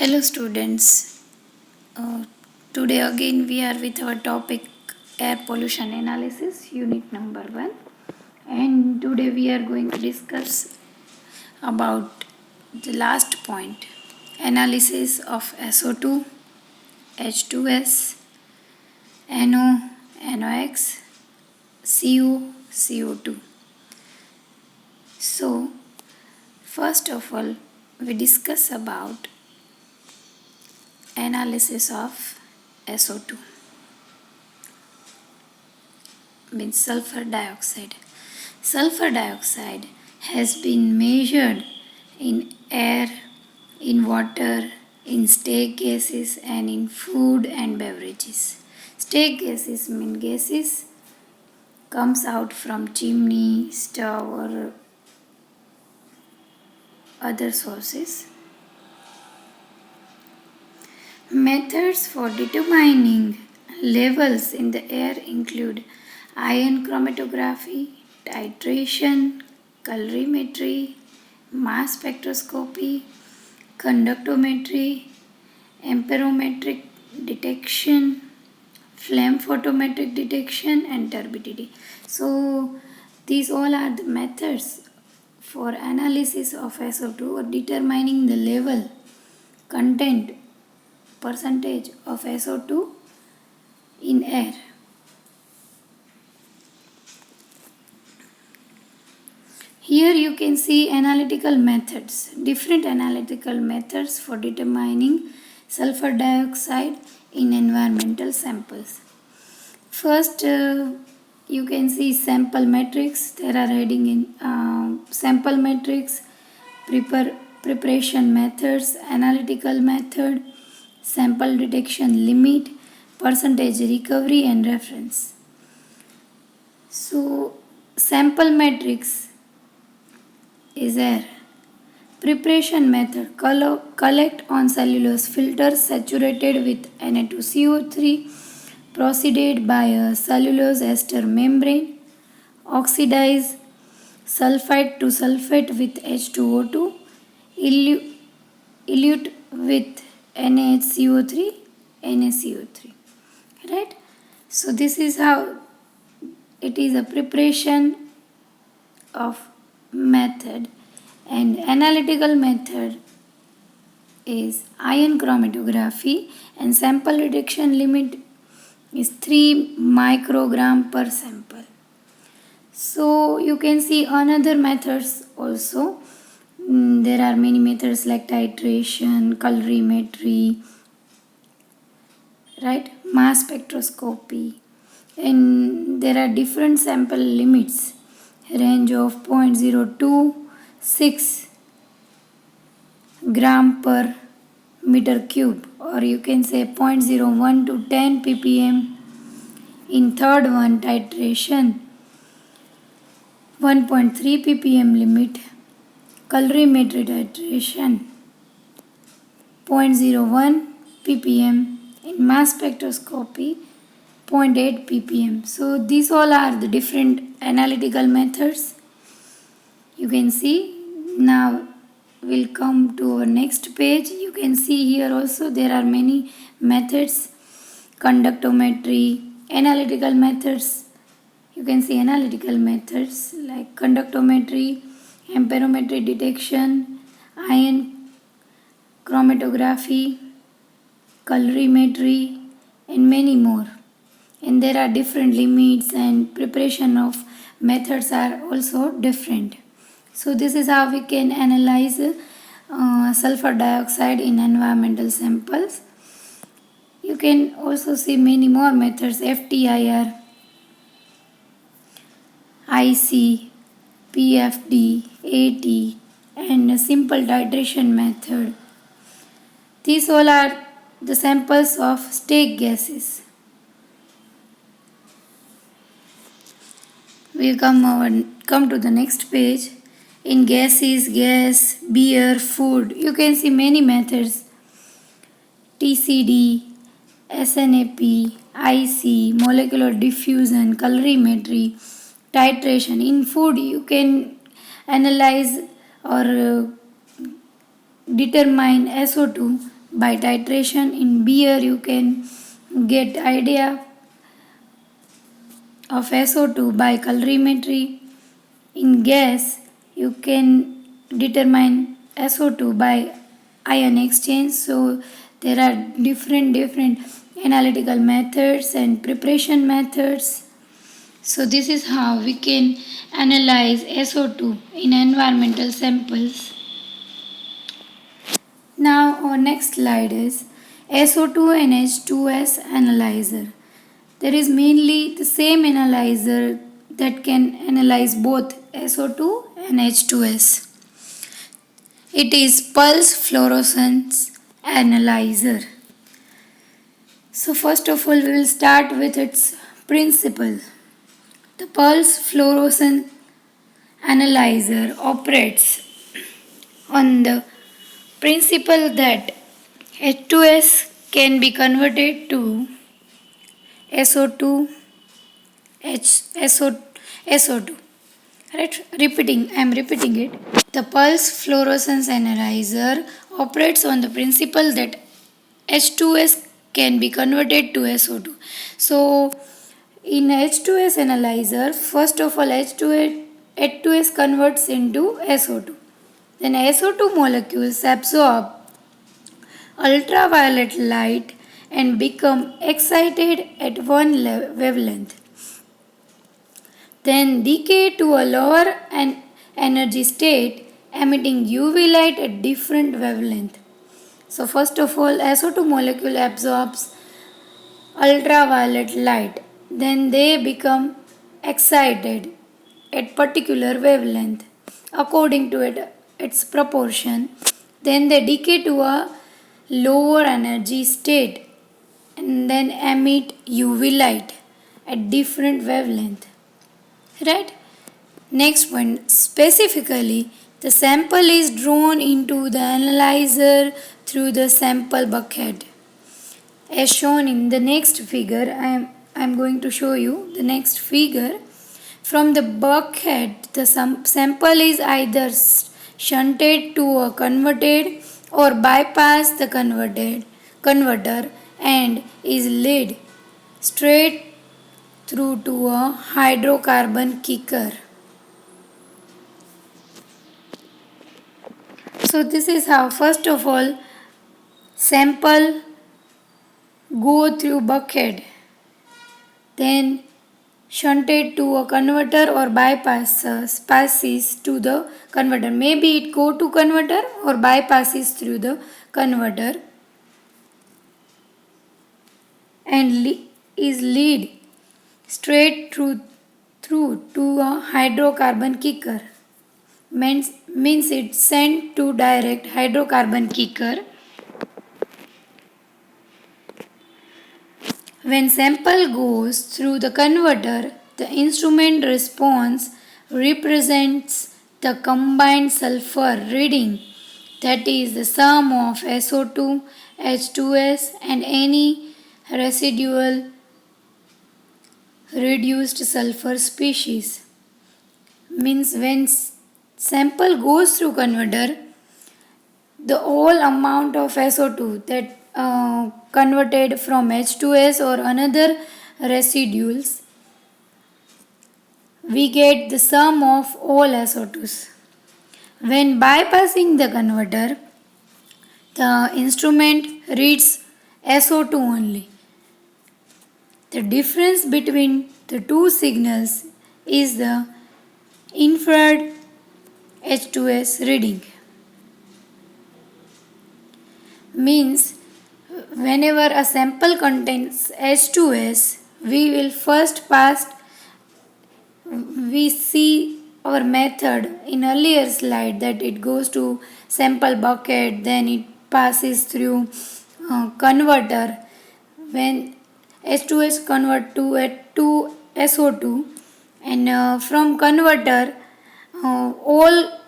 Hello students. Today again we are with our topic air pollution analysis unit number 1, and today we are going to discuss about the last point, analysis of SO2, H2S, NO, NOx, CO, CO2. So first of all we discuss about analysis of SO2, means sulfur dioxide. Sulfur dioxide has been measured in air, in water, in stake gases, and in food and beverages. Stake gases mean gases comes out from chimney, stove, or other sources. Methods for determining levels in the air include ion chromatography, titration, colorimetry, mass spectroscopy, conductometry, amperometric detection, flame photometric detection, and turbidity. So these all are the methods for analysis of SO2 or determining the level, content, percentage of SO2 in air. Here you can see analytical methods, different analytical methods for determining sulfur dioxide in environmental samples. First, you can see sample matrix. There are heading in sample matrix, preparation methods, analytical method, sample detection limit, percentage recovery, and reference. So sample matrix is air. Preparation method, collect on cellulose filters saturated with Na2CO3 preceded by a cellulose ester membrane, oxidize sulfite to sulfate with H2O2, elute with NaHCO3, NaCO3. Right? So this is how it is a preparation of method, and analytical method is ion chromatography, and sample detection limit is 3 microgram per sample. So you can see another methods also. There are many methods like titration, colorimetry, right, mass spectroscopy, and there are different sample limits, range of 0.026 gram per meter cube, or you can say 0.01 to 10 ppm. In third one, titration, 1.3 ppm limit. Colorimetry titration, 0.01 ppm. In mass spectroscopy, 0.8 ppm. So these all are the different analytical methods. You can see. Now we'll come to our next page. You can see here also there are many methods. Conductometry, analytical methods. You can see analytical methods like conductometry, amperometric detection, ion chromatography, colorimetry, and many more. And there are different limits, and preparation of methods are also different. So this is how we can analyze sulfur dioxide in environmental samples. You can also see many more methods: FTIR, IC, PFD, AT, and a simple titration method. These all are the samples of stake gases. We come to the next page. In gases, gas, beer, food, you can see many methods: TCD, SNAP, IC, molecular diffusion, colorimetry, titration. In food, you can analyze or determine SO2 by titration. In beer you can get idea of SO2 by colorimetry. In gas you can determine SO2 by ion exchange. So there are different analytical methods and preparation methods. So this is how we can analyze SO2 in environmental samples. Now our next slide is SO2 and H2S analyzer. There is mainly the same analyzer that can analyze both SO2 and H2S. It is pulse fluorescence analyzer. So first of all we will start with its principle. The pulse fluorescence analyzer operates on the principle that H2S can be converted to SO2, SO2. Right? I am repeating it. The pulse fluorescence analyzer operates on the principle that H2S can be converted to SO2. So in H2S analyzer, first of all H2S converts into SO2. Then SO2 molecules absorb ultraviolet light and become excited at one wavelength. Then decay to a lower energy state emitting UV light at different wavelength. So first of all SO2 molecule absorbs ultraviolet light. Then they become excited at particular wavelength according to its proportion. Then they decay to a lower energy state and then emit UV light at different wavelength. Right? Next point, specifically the sample is drawn into the analyzer through the sample bucket. As shown in the next figure, I am going to show you the next figure. From the bucket, the sample is either shunted to a converted or bypass the converter and is led straight through to a hydrocarbon kicker. So this is how first of all sample go through bucket, then shunted to a converter or passes to the converter. Maybe it go to converter or bypasses through the converter and is lead straight through to a hydrocarbon kicker. Means it's sent to direct hydrocarbon kicker. When sample goes through the converter, the instrument response represents the combined sulfur reading, that is the sum of SO2, H2S and any residual reduced sulfur species. Means when sample goes through converter, the whole amount of SO2 that converted from H2S or another residuals, we get the sum of all SO2s. When bypassing the converter, the instrument reads SO2 only. The difference between the two signals is the inferred H2S reading. Means whenever a sample contains H2S, we see our method in earlier slide that it goes to sample bucket, then it passes through converter. When H2S convert to SO2 and from converter all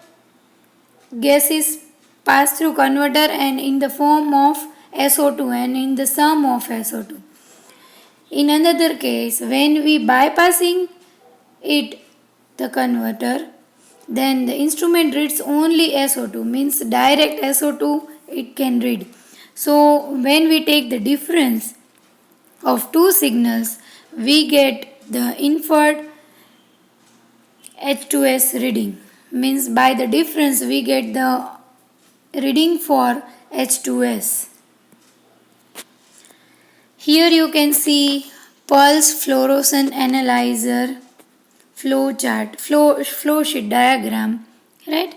gases pass through converter and in the form of SO2 and in the sum of SO2. In another case, when we bypassing the converter, then the instrument reads only SO2, means direct SO2 it can read. So when we take the difference of two signals, we get the inferred H2S reading. Means by the difference we get the reading for H2S. Here you can see pulse fluorescence analyzer flow chart, flow sheet diagram, right?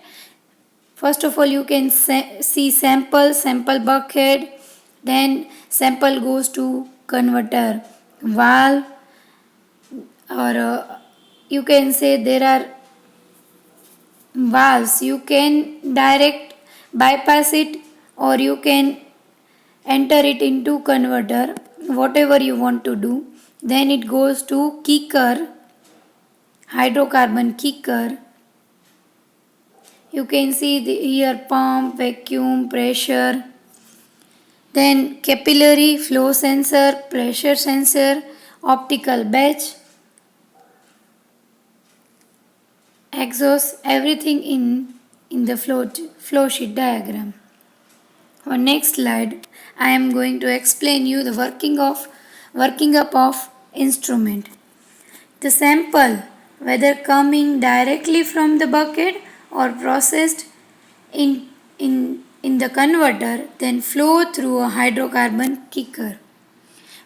First of all, you can see sample bucket, then sample goes to converter valve, or you can say there are valves. You can direct bypass it, or you can enter it into converter, whatever you want to do. Then it goes to kicker, hydrocarbon kicker. You can see here pump, vacuum, pressure, then capillary flow sensor, pressure sensor, optical batch, exhaust, everything in the flow sheet diagram. On next slide, I am going to explain you the working up of instrument. The sample, whether coming directly from the bucket or processed in the converter, then flow through a hydrocarbon kicker.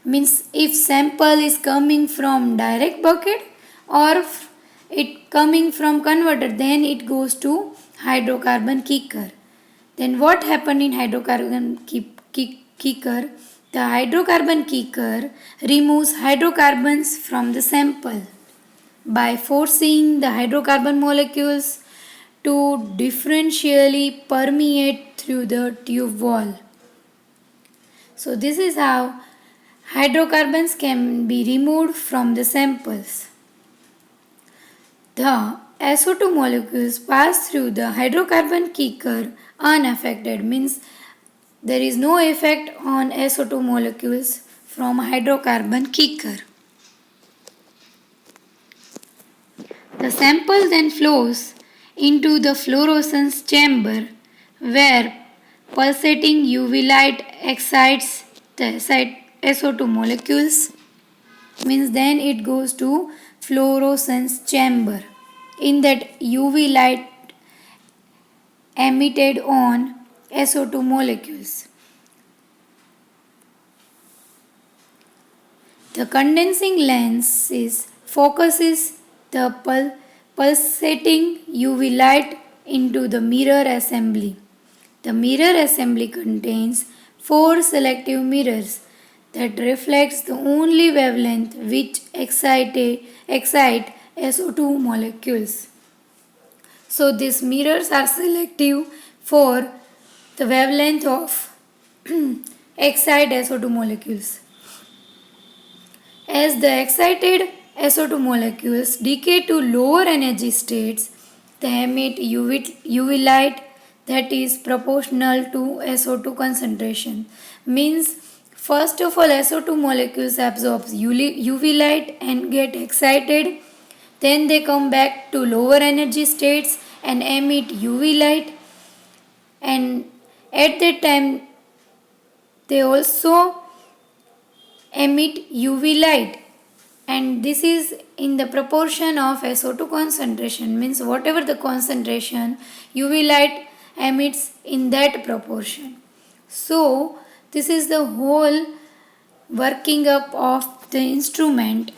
Means if sample is coming from direct bucket or it coming from converter, then it goes to hydrocarbon kicker. Then what happened in hydrocarbon kicker? The hydrocarbon kicker removes hydrocarbons from the sample by forcing the hydrocarbon molecules to differentially permeate through the tube wall. So this is how hydrocarbons can be removed from the samples. The SO2 molecules pass through the hydrocarbon kicker unaffected, means there is no effect on SO2 molecules from hydrocarbon kicker. The sample then flows into the fluorescence chamber where pulsating UV light excites the SO2 molecules, means then it goes to fluorescence chamber. In that UV light emitted on SO2 molecules. The condensing lens focuses the pulsating UV light into the mirror assembly. The mirror assembly contains 4 selective mirrors that reflects the only wavelength which excite SO2 molecules. So these mirrors are selective for the wavelength of excited SO2 molecules. As the excited SO2 molecules decay to lower energy states, they emit UV light that is proportional to SO2 concentration. Means first of all SO2 molecules absorb UV light and get excited. Then they come back to lower energy states and emit UV light, and at that time they also emit UV light, and this is in the proportion of SO2 concentration, means whatever the concentration UV light emits in that proportion. So this is the whole working up of the instrument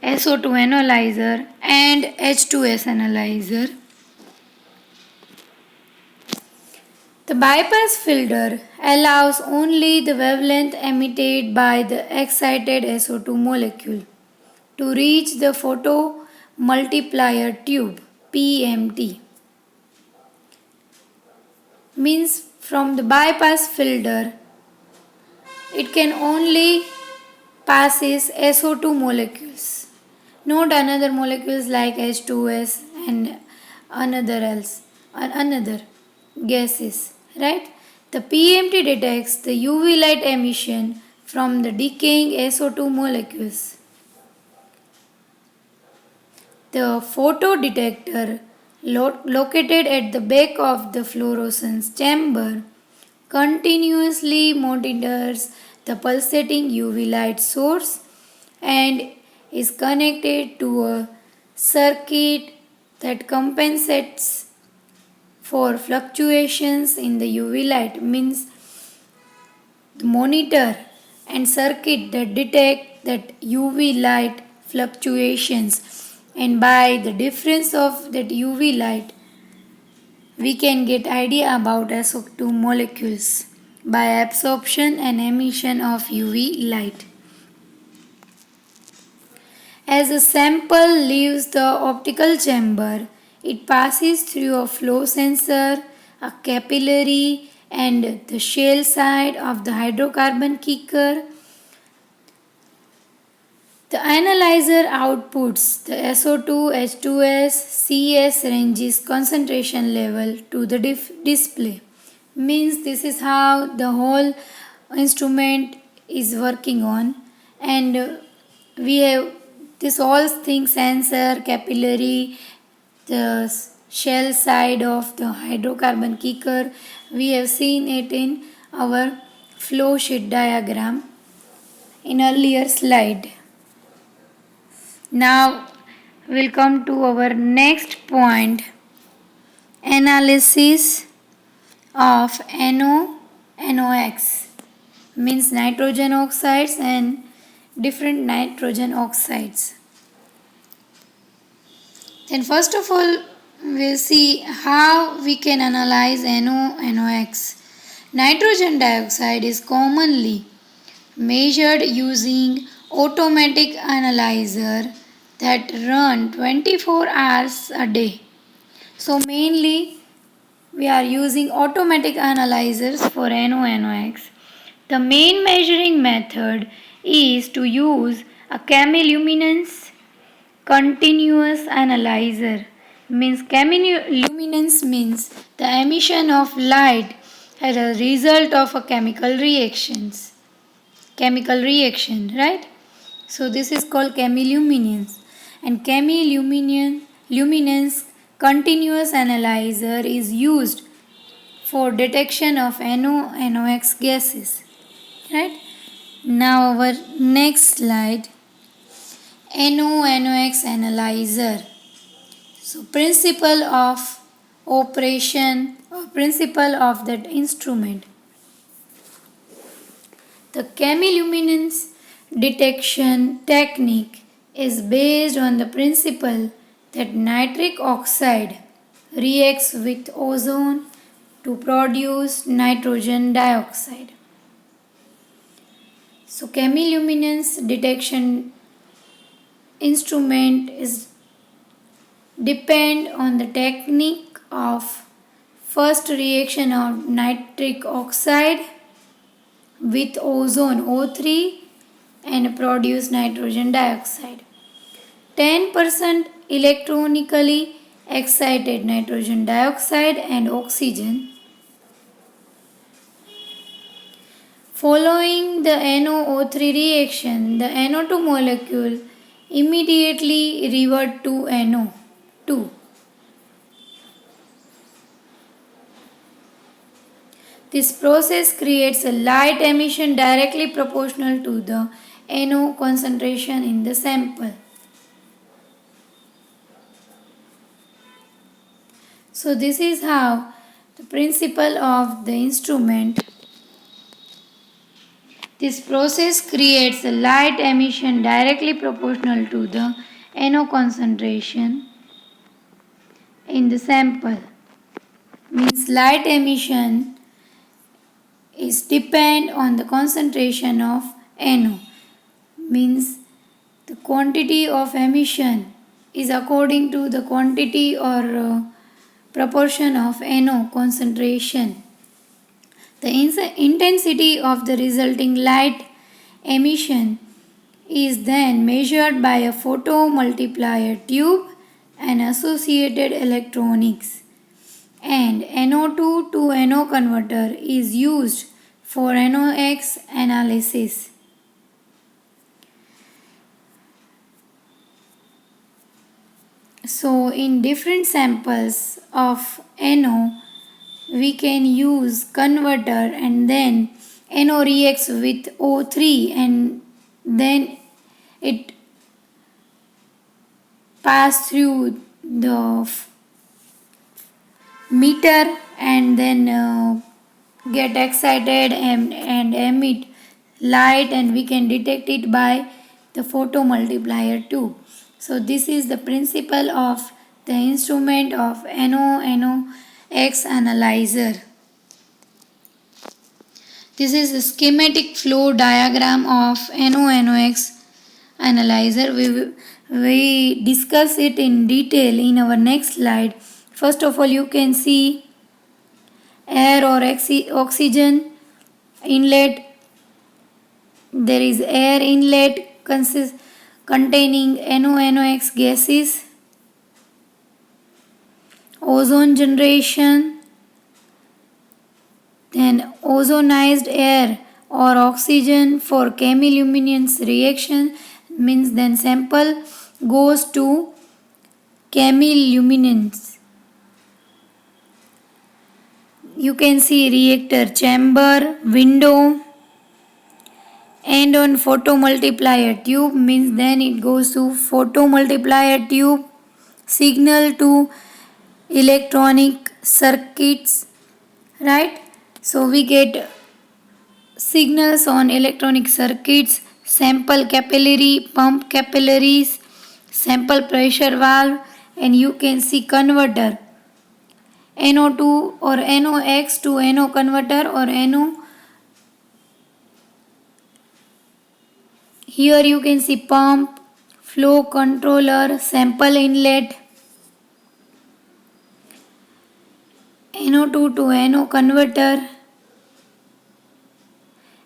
SO2 analyzer and H2S analyzer. The bypass filter allows only the wavelength emitted by the excited SO2 molecule to reach the photo multiplier tube PMT. Means from the bypass filter it can only passes SO2 molecules, not another molecules like H2S and another gases, right? The PMT detects the UV light emission from the decaying SO2 molecules. The photodetector located at the back of the fluorescence chamber continuously monitors the pulsating UV light source and is connected to a circuit that compensates for fluctuations in the UV light. Means the monitor and circuit that detect that UV light fluctuations, and by the difference of that UV light we can get idea about SO2 molecules by absorption and emission of UV light. As a sample leaves the optical chamber, it passes through a flow sensor, a capillary, and the shell side of the hydrocarbon kicker. The analyzer outputs the SO2, H2S, CS ranges concentration level to the display. Means this is how the whole instrument is working on, and we have this all things: sensor, capillary, the shell side of the hydrocarbon kicker. We have seen it in our flow sheet diagram in earlier slide. Now we'll come to our next point: analysis of NOx, means nitrogen oxides and different nitrogen oxides. Then first of all we'll see how we can analyze NOx. Nitrogen dioxide is commonly measured using automatic analyzer that run 24 hours a day. So mainly we are using automatic analyzers for NOx. The main measuring method is to use a chemiluminescence continuous analyzer. Means chemiluminescence means the emission of light as a result of a chemical reaction, right? So this is called chemiluminescence, and chemiluminescence continuous analyzer is used for detection of NOx gases, right? Now our next slide, NOx analyzer. So principle of operation or principle of that instrument. The chemiluminescence detection technique is based on the principle that nitric oxide reacts with ozone to produce nitrogen dioxide. So chemiluminescence detection instrument is depend on the technique of first reaction of nitric oxide with ozone O3 and produce nitrogen dioxide. 10% electronically excited nitrogen dioxide and oxygen. Following the NO3 reaction, the NO2 molecule immediately revert to NO2. This process creates a light emission directly proportional to the NO concentration in the sample. So this is how the principle of the instrument. This process creates a light emission directly proportional to the NO concentration in the sample. Means light emission is depend on the concentration of NO. Means the quantity of emission is according to the quantity or proportion of NO concentration. The intensity of the resulting light emission is then measured by a photomultiplier tube and associated electronics, and NO2 to NO converter is used for NOx analysis. So in different samples of NO, we can use converter, and then NO reacts with O3 and then it pass through the meter and then get excited and emit light, and we can detect it by the photomultiplier too. So this is the principle of the instrument of NOx analyzer. This is a schematic flow diagram of NOx analyzer. We discuss it in detail in our next slide. First of all, you can see air or oxygen inlet. There is air inlet containing NOx gases. Ozone generation, then ozonized air or oxygen for chemiluminescence reaction, means then sample goes to chemiluminescence. You can see reactor chamber, window, and on photomultiplier tube, means then it goes to photomultiplier tube, signal to electronic circuits, right? So we get signals on electronic circuits, sample capillary, pump capillaries, sample pressure valve, and you can see converter, NO2 or NOx to NO converter or NO. Here you can see pump, flow controller, sample inlet, NO2 to NO converter,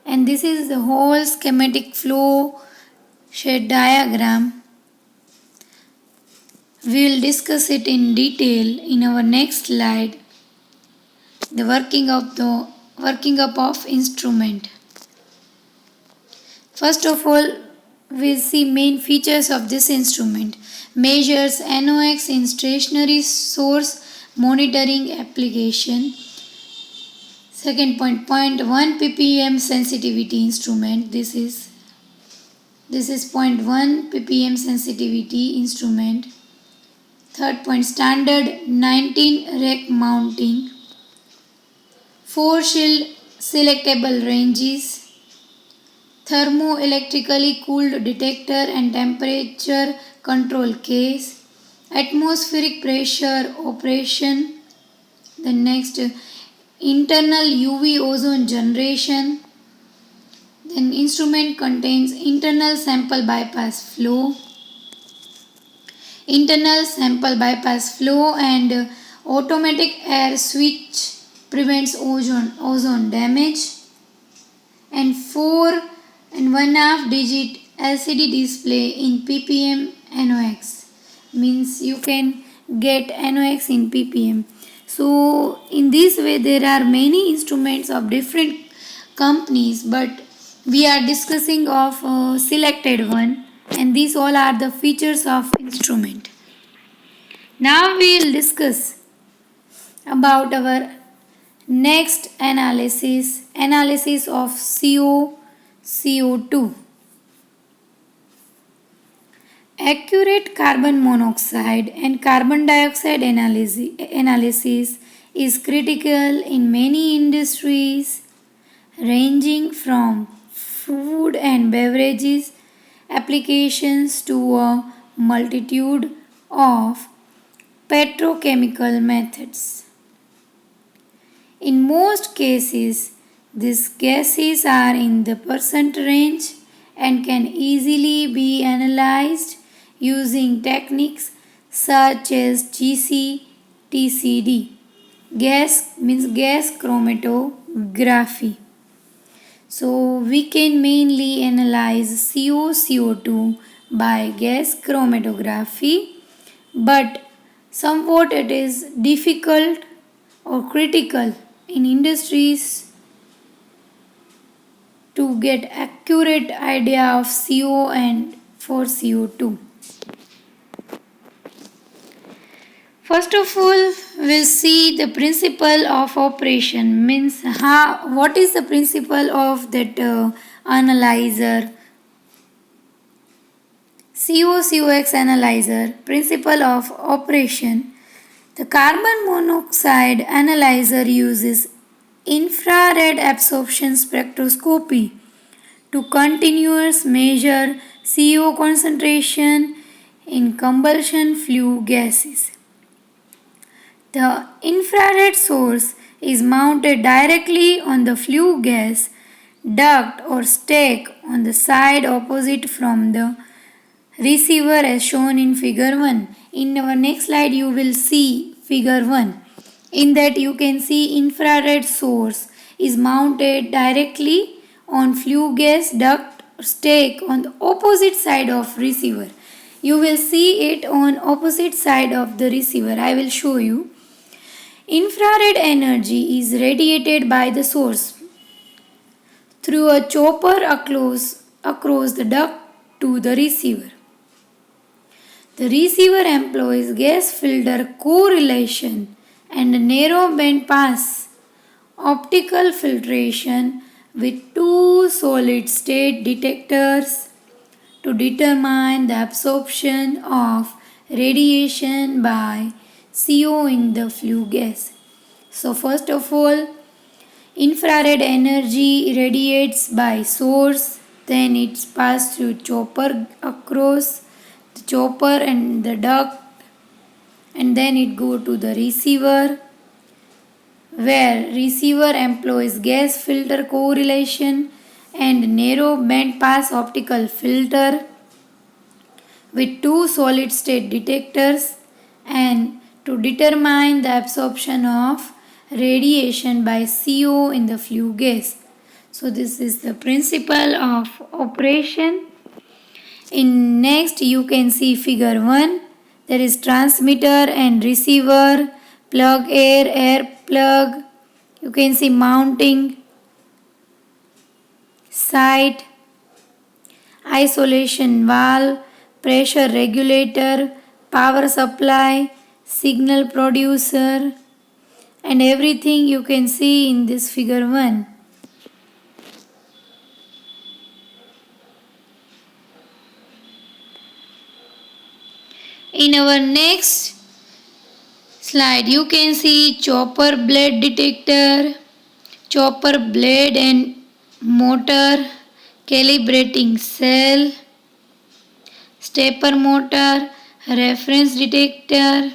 and this is the whole schematic flow sheet diagram. We will discuss it in detail in our next slide. The working up of instrument. First of all, we'll see main features of this instrument. Measures NOx in stationary source monitoring application. Second point, 0.1 ppm sensitivity instrument. This is 0.1 ppm sensitivity instrument. Third point, standard 19 rack mounting. 4 shield selectable ranges. Thermoelectrically cooled detector and temperature control case. Atmospheric pressure operation. The next, internal UV ozone generation. Then instrument contains internal sample bypass flow. Internal sample bypass flow and automatic air switch prevents ozone damage. And 4 and 1/2 digit LCD display in ppm NOx, means you can get NOx in ppm. So in this way there are many instruments of different companies, but we are discussing of selected one, and these all are the features of instrument. Now we will discuss about our next analysis of CO2. Accurate carbon monoxide and carbon dioxide analysis is critical in many industries, ranging from food and beverages applications to a multitude of petrochemical methods. In most cases, these gases are in the percent range and can easily be analyzed using techniques such as GC-TCD. Gas means gas chromatography. So we can mainly analyze CO2 by gas chromatography, but somewhat it is difficult or critical in industries to get accurate idea of CO and for CO2. First of all, we'll see the principle of operation, means what is the principle of that analyzer, COCOX analyzer. Principle of operation: the carbon monoxide analyzer uses infrared absorption spectroscopy to continuously measure CO concentration in combustion flue gases. The infrared source is mounted directly on the flue gas duct or stack on the side opposite from the receiver as shown in figure 1. In our next slide you will see figure 1. In that you can see infrared source is mounted directly on flue gas duct stack on the opposite side of receiver. You will see it on opposite side of the receiver. I will show you. Infrared energy is radiated by the source through a chopper across the duct to the receiver. The receiver employs gas filter correlation and narrow band pass optical filtration with two solid state detectors to determine the absorption of radiation by CO in the flue gas. So first of all, infrared energy radiates by source, then it's passed through chopper across the chopper and the duct, and then it go to the receiver, where receiver employs gas filter correlation and narrow band pass optical filter with two solid state detectors and to determine the absorption of radiation by CO in the flue gas. So this is the principle of operation. In next you can see figure 1. There is transmitter and receiver, plug air plug. You can see mounting site, isolation valve, pressure regulator, power supply, signal producer, and everything you can see in this figure 1. In our next slide you can see chopper blade detector, chopper blade and motor, calibrating cell, stepper motor, reference detector,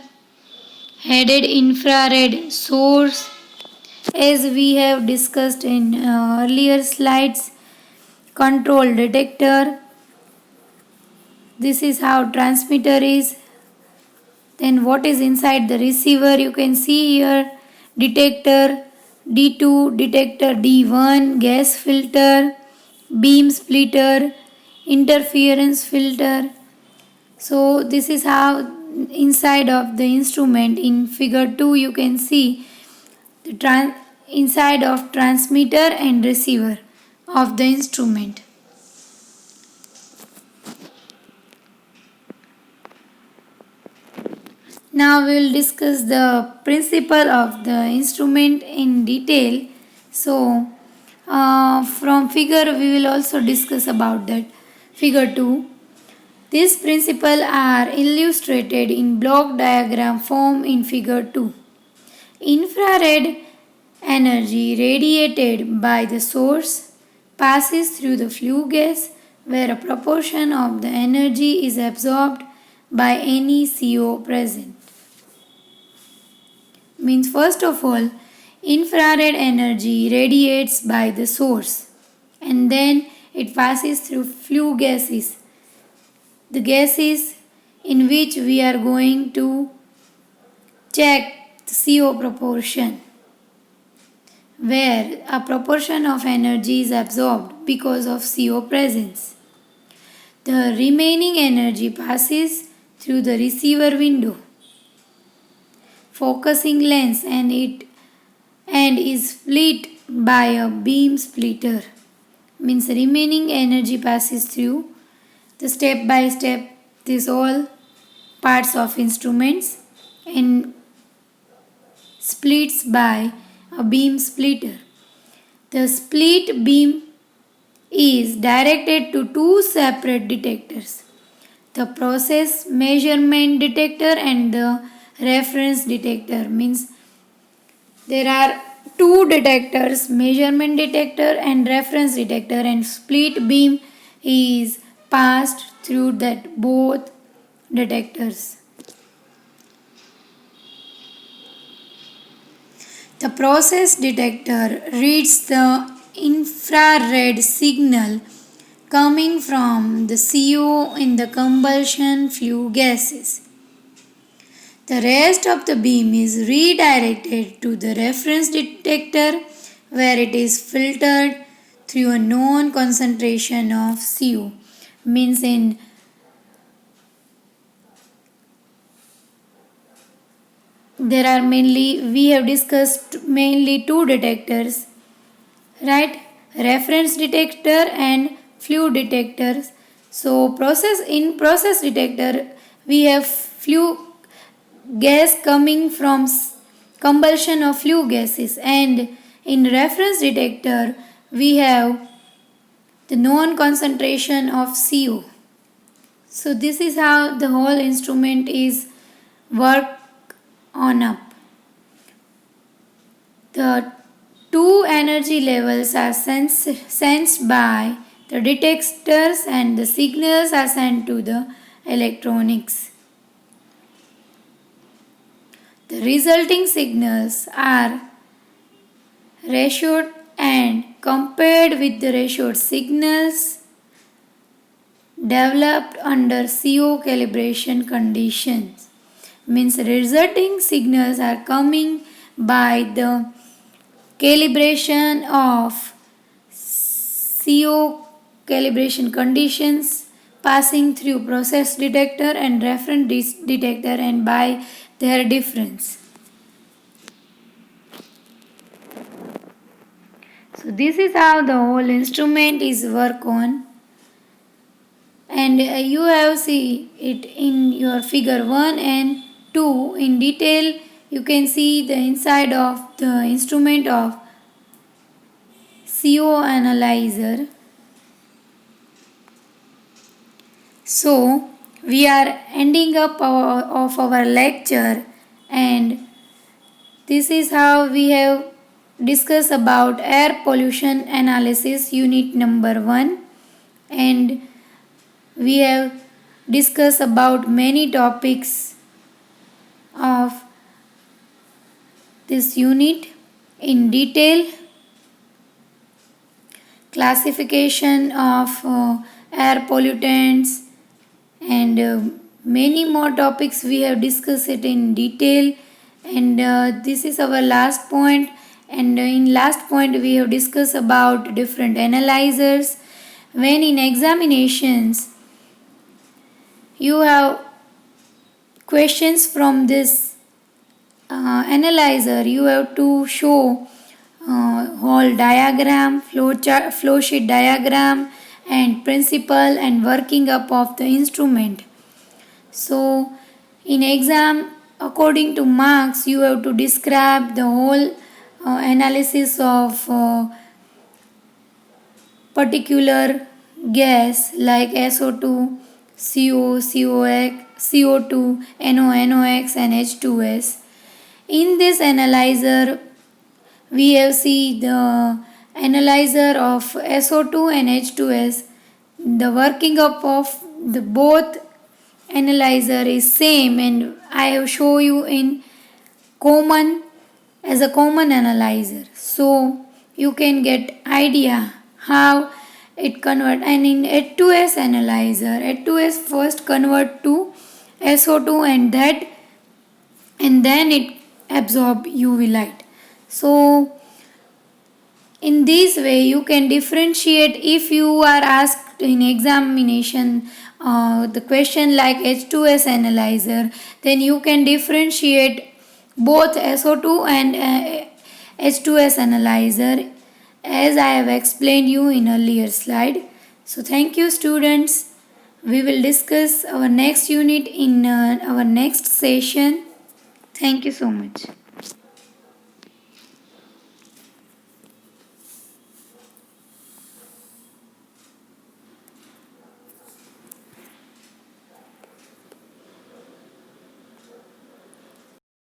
headed infrared source. As we have discussed in earlier slides, control detector. This is how transmitter is. Then what is inside the receiver? You can see here detector D2, detector D1, gas filter, beam splitter, interference filter. So this is how inside of the instrument. In figure 2 you can see the inside of transmitter and receiver of the instrument. Now we will discuss the principle of the instrument in detail. So from figure we will also discuss about that. Figure 2. These principles are illustrated in block diagram form in figure 2. Infrared energy radiated by the source passes through the flue gas where a proportion of the energy is absorbed by any CO present. Means first of all, infrared energy radiates by the source and then it passes through flue gases, the gases in which we are going to check the CO proportion, where a proportion of energy is absorbed because of CO presence. The remaining energy passes through the receiver window, focusing lens, and is split by a beam splitter. Means remaining energy passes through the step by step these all parts of instruments, and splits by a beam splitter. The split beam is directed to two separate detectors, the process measurement detector and the reference detector. Means there are two detectors, measurement detector and reference detector, and split beam is passed through that both detectors. The process detector reads the infrared signal coming from the CO in the combustion flue gases. The rest of the beam is redirected to the reference detector where it is filtered through a known concentration of CO. Means we have discussed mainly two detectors, right? Reference detector and flue detectors. So process detector we have flue gas coming from combustion of flue gases, and in reference detector we have the known concentration of CO. So this is how the whole instrument is work on up. The two energy levels are sensed by the detectors and the signals are sent to the electronics. The resulting signals are ratioed and compared with the ratioed signals developed under CO calibration conditions. Means resulting signals are coming by the calibration of CO calibration conditions passing through process detector and reference detector and by their difference. So this is how the whole instrument is work on, and you have see it in your figure 1 and 2 in detail. You can see the inside of the instrument of CO analyzer. So we are ending up of our lecture, and this is how we have discussed about air pollution analysis unit number 1, and we have discussed about many topics of this unit in detail. Classification of air pollutants and many more topics we have discussed it in detail, and this is our last point, and in last point we have discussed about different analyzers. When in examinations you have questions from this analyzer, you have to show whole diagram, flow sheet diagram, and principle and working up of the instrument. So in exam, according to marks, you have to describe the whole analysis of particular gas like SO2, CO, CO2, NO, NOx, and H2S. In this analyzer, we have see the analyzer of SO2 and H2S. The working up of the both analyzer is same, and I have show you in common as a common analyzer, so you can get idea how it convert. And in H2S analyzer, H2S first convert to SO2 and then it absorb UV light. So in this way you can differentiate. If you are asked in examination the question like H2S analyzer, then you can differentiate both SO2 and H2S analyzer as I have explained you in earlier slide. So thank you students. We will discuss our next unit in our next session. Thank you so much.